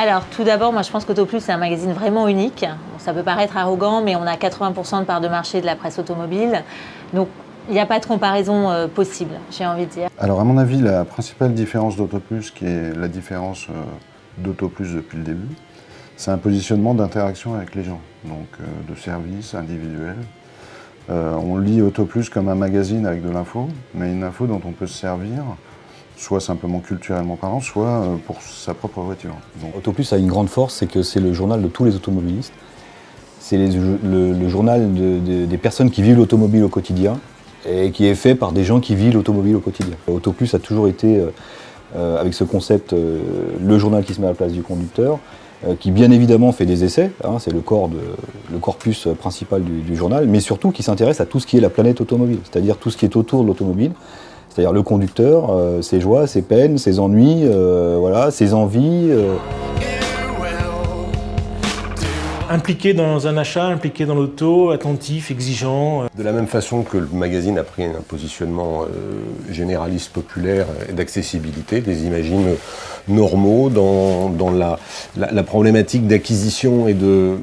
Alors tout d'abord, moi je pense qu'Autoplus c'est un magazine vraiment unique. Bon, ça peut paraître arrogant, mais on a 80% de part de marché de la presse automobile. Donc il n'y a pas de comparaison possible, j'ai envie de dire. Alors à mon avis, la principale différence d'Autoplus, qui est la différence d'Autoplus depuis le début, c'est un positionnement d'interaction avec les gens, donc de service individuel. On lit Autoplus comme un magazine avec de l'info, mais une info dont on peut se servir, soit simplement culturellement parlant, soit pour sa propre voiture. Donc, Autoplus a une grande force, c'est que c'est le journal de tous les automobilistes. C'est le journal des personnes qui vivent l'automobile au quotidien et qui est fait par des gens qui vivent l'automobile au quotidien. Autoplus a toujours été, avec ce concept, le journal qui se met à la place du conducteur, qui bien évidemment fait des essais, hein, c'est le corpus principal du journal, mais surtout qui s'intéresse à tout ce qui est la planète automobile, c'est-à-dire tout ce qui est autour de l'automobile. C'est-à-dire le conducteur, ses joies, ses peines, ses ennuis, voilà, ses envies. Impliqué dans un achat, impliqué dans l'auto, attentif, exigeant. De la même façon que le magazine a pris un positionnement généraliste, populaire et d'accessibilité, des imagines normaux dans la problématique d'acquisition et de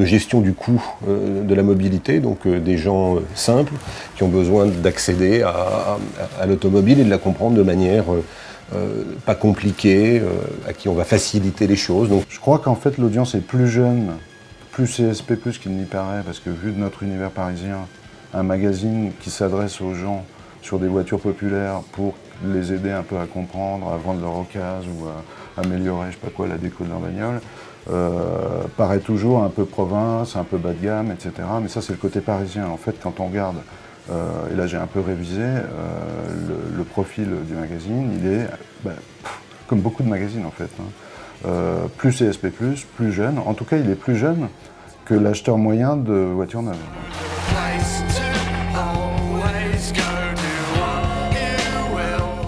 gestion du coût de la mobilité, donc des gens simples qui ont besoin d'accéder à l'automobile et de la comprendre de manière pas compliquée, à qui on va faciliter les choses. Donc, je crois qu'en fait l'audience est plus jeune, plus CSP+, qu'il n'y paraît, parce que vu de notre univers parisien, un magazine qui s'adresse aux gens sur des voitures populaires pour les aider un peu à comprendre, à vendre leur occasion ou à améliorer, je sais pas quoi, la déco de leur bagnole, paraît toujours un peu province, un peu bas de gamme, etc. Mais ça c'est le côté parisien. En fait, quand on regarde, et là j'ai un peu révisé, le profil du magazine, il est comme beaucoup de magazines en fait, hein. Plus CSP+, plus jeune, en tout cas il est plus jeune que l'acheteur moyen de voitures neuves.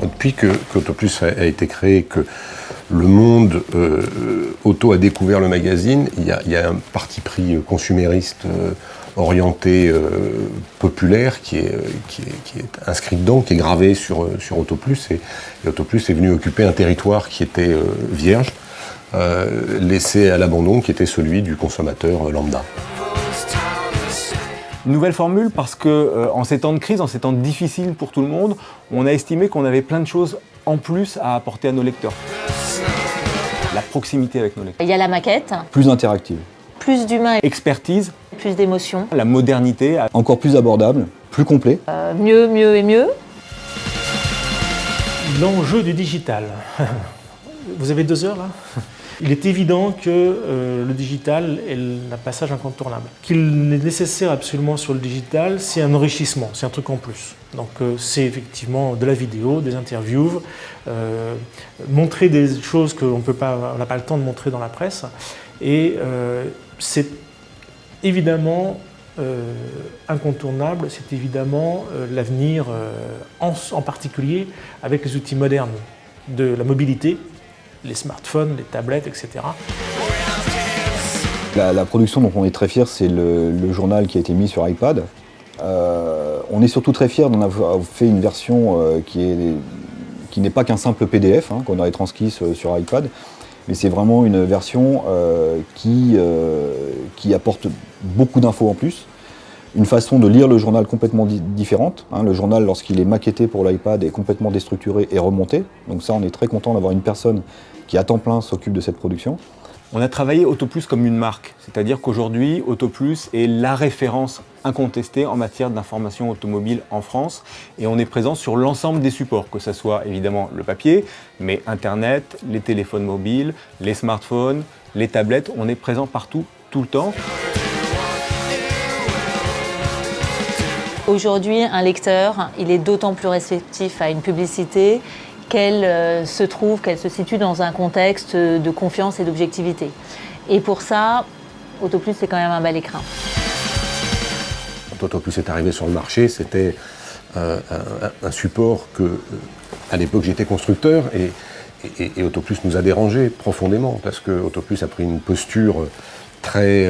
Depuis qu'Autoplus a été créé, que le monde auto a découvert le magazine, il y a un parti pris consumériste orienté populaire qui est inscrit dedans, qui est gravé sur Autoplus, et Autoplus est venu occuper un territoire qui était vierge, laissé à l'abandon, qui était celui du consommateur lambda. Une nouvelle formule parce que en ces temps de crise, en ces temps difficiles pour tout le monde, on a estimé qu'on avait plein de choses en plus à apporter à nos lecteurs. La proximité avec nos lecteurs. Il y a la maquette. Plus interactive. Plus d'humain. Expertise. Plus d'émotion. La modernité. Encore plus abordable, plus complet. Mieux, mieux et mieux. L'enjeu du digital. Vous avez 2 heures là ? Il est évident que le digital est un passage incontournable. Qu'il est nécessaire absolument sur le digital, c'est un enrichissement, c'est un truc en plus. Donc c'est effectivement de la vidéo, des interviews, montrer des choses qu'on n'a pas le temps de montrer dans la presse. Et c'est évidemment incontournable, c'est évidemment l'avenir, en particulier avec les outils modernes de la mobilité, les smartphones, les tablettes, etc. La production dont on est très fiers, c'est le journal qui a été mis sur iPad. On est surtout très fiers d'en avoir fait une version qui n'est pas qu'un simple PDF, hein, qu'on aurait transquis sur iPad, mais c'est vraiment une version qui apporte beaucoup d'infos en plus. Une façon de lire le journal complètement différente. Hein. Le journal, lorsqu'il est maquetté pour l'iPad, est complètement déstructuré et remonté. Donc ça, on est très content d'avoir une personne qui à temps plein s'occupe de cette production. On a travaillé Autoplus comme une marque, c'est-à-dire qu'aujourd'hui, Autoplus est la référence incontestée en matière d'information automobile en France, et on est présent sur l'ensemble des supports, que ce soit évidemment le papier, mais Internet, les téléphones mobiles, les smartphones, les tablettes, on est présent partout, tout le temps. Aujourd'hui, un lecteur, il est d'autant plus réceptif à une publicité qu'elle se situe dans un contexte de confiance et d'objectivité. Et pour ça, Autoplus, c'est quand même un bel écrin. Quand Autoplus est arrivé sur le marché, c'était un support que, à l'époque, j'étais constructeur, et Autoplus nous a dérangés profondément, parce que Autoplus a pris une posture très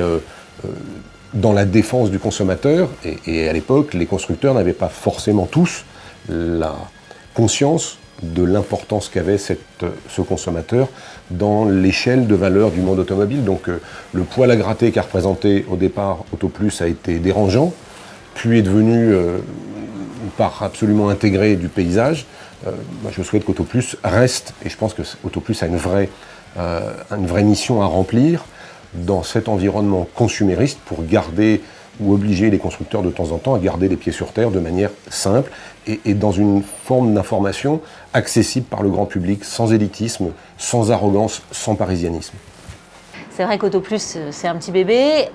dans la défense du consommateur, et à l'époque, les constructeurs n'avaient pas forcément tous la conscience de l'importance qu'avait ce consommateur dans l'échelle de valeur du monde automobile. Donc le poil à gratter qu'a représenté au départ Autoplus a été dérangeant, puis est devenu une part absolument intégrée du paysage. Je souhaite qu'Autoplus reste, et je pense que Autoplus a une vraie mission à remplir dans cet environnement consumériste pour garder ou obliger les constructeurs de temps en temps à garder les pieds sur terre de manière simple et dans une forme d'information accessible par le grand public, sans élitisme, sans arrogance, sans parisianisme. C'est vrai qu'Autoplus, c'est un petit bébé,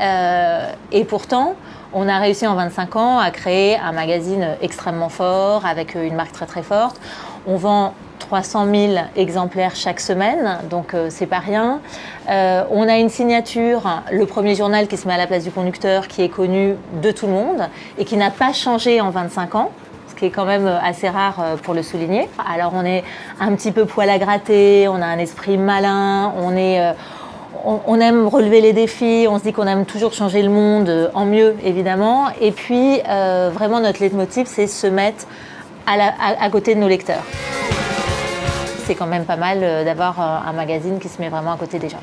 et pourtant, on a réussi en 25 ans à créer un magazine extrêmement fort, avec une marque très très forte. On vend 300 000 exemplaires chaque semaine, donc c'est pas rien. On a une signature, le premier journal qui se met à la place du conducteur, qui est connu de tout le monde et qui n'a pas changé en 25 ans. Ce qui est quand même assez rare pour le souligner. Alors on est un petit peu poil à gratter, on a un esprit malin, on aime relever les défis, on se dit qu'on aime toujours changer le monde en mieux évidemment. Et puis vraiment notre leitmotiv, c'est se mettre à côté de nos lecteurs. C'est quand même pas mal d'avoir un magazine qui se met vraiment à côté des gens.